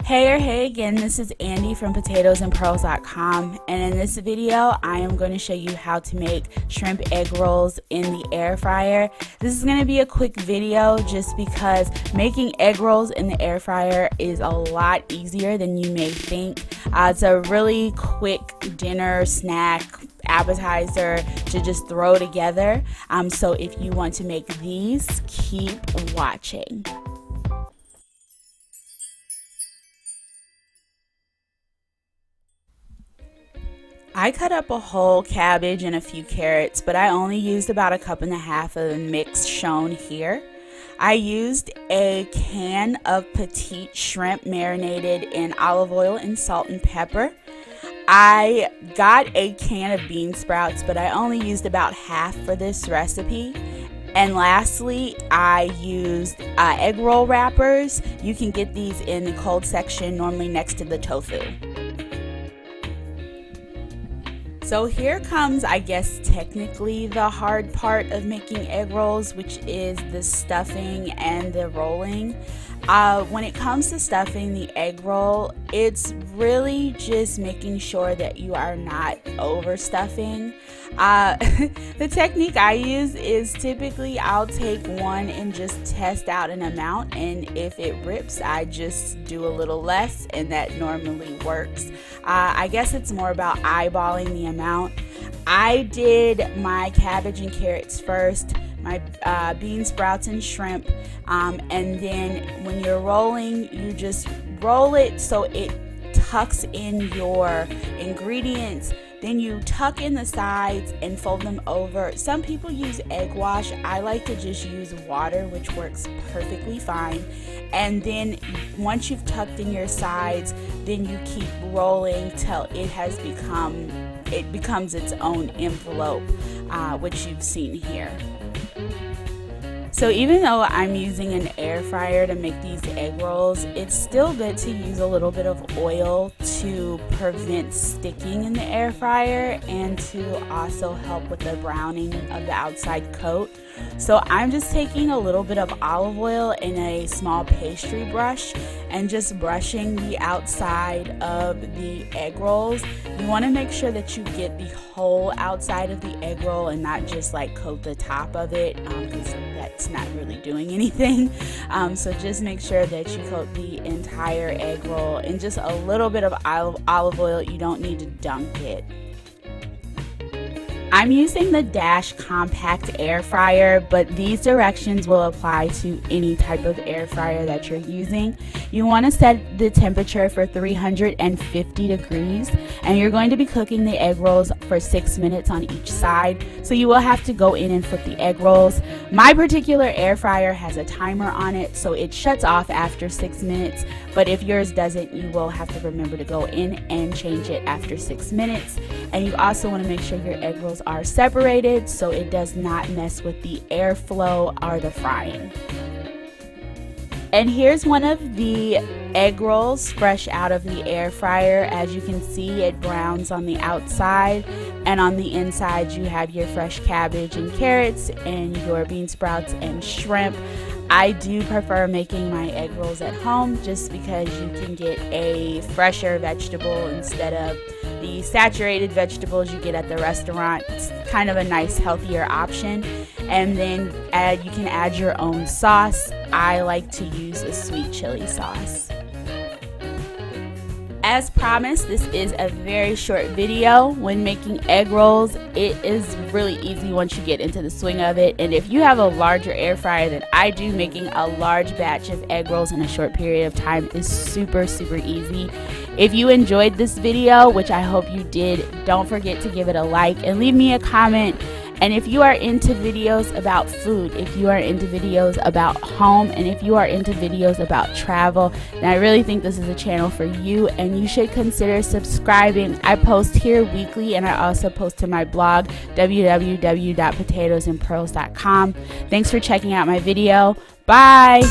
Hey again, this is Andy from potatoesandpearls.com, and in this video I am going to show you how to make shrimp egg rolls in the air fryer. This is going to be a quick video just because making egg rolls in the air fryer is a lot easier than you may think. It's a really quick dinner snack appetizer to just throw together, so if you want to make these, keep watching. I cut up a whole cabbage and a few carrots, but I only used about 1.5 cups of the mix shown here. I used a can of petite shrimp marinated in olive oil and salt and pepper. I got a can of bean sprouts, but I only used about half for this recipe. And lastly, I used egg roll wrappers. You can get these in the cold section, normally next to the tofu. So here comes, I guess, technically the hard part of making egg rolls, which is the stuffing and the rolling. When it comes to stuffing the egg roll, it's really just making sure that you are not overstuffing. The technique I use is typically I'll take one and just test out an amount, and if it rips, I just do a little less, and that normally works. I guess it's more about eyeballing the amount. I did my cabbage and carrots first, my bean sprouts and shrimp, and then when you're rolling, you just roll it so it tucks in your ingredients. Then you tuck in the sides and fold them over. Some people use egg wash. I like to just use water, which works perfectly fine. And then once you've tucked in your sides, then you keep rolling till it becomes its own envelope, which you've seen here. So even though I'm using an air fryer to make these egg rolls, it's still good to use a little bit of oil to prevent sticking in the air fryer and to also help with the browning of the outside coat. So I'm just taking a little bit of olive oil in a small pastry brush and just brushing the outside of the egg rolls. You want to make sure that you get the whole outside of the egg roll and not just like coat the top of it, because that's not really doing anything. So just make sure that you coat the entire egg roll in just a little bit of olive oil. You don't need to dunk it. I'm using the Dash Compact Air Fryer, but these directions will apply to any type of air fryer that you're using. You want to set the temperature for 350 degrees, and you're going to be cooking the egg rolls for 6 minutes on each side, so you will have to go in and flip the egg rolls. My particular air fryer has a timer on it, so it shuts off after 6 minutes, but if yours doesn't, you will have to remember to go in and change it after 6 minutes. And you also want to make sure your egg rolls are separated so it does not mess with the airflow or the frying. And here's one of the egg rolls fresh out of the air fryer. As you can see, it browns on the outside, and on the inside you have your fresh cabbage and carrots and your bean sprouts and shrimp. I do prefer making my egg rolls at home just because you can get a fresher vegetable instead of the saturated vegetables you get at the restaurant. It's kind of a nice, healthier option. And then you can add your own sauce. I like to use a sweet chili sauce. As promised, this is a very short video. When making egg rolls, it is really easy once you get into the swing of it. And if you have a larger air fryer than I do, making a large batch of egg rolls in a short period of time is super easy. If you enjoyed this video, which I hope you did, don't forget to give it a like and leave me a comment. And if you are into videos about food, if you are into videos about home, and if you are into videos about travel, then I really think this is a channel for you, and you should consider subscribing. I post here weekly, and I also post to my blog, www.potatoesandpearls.com. Thanks for checking out my video. Bye!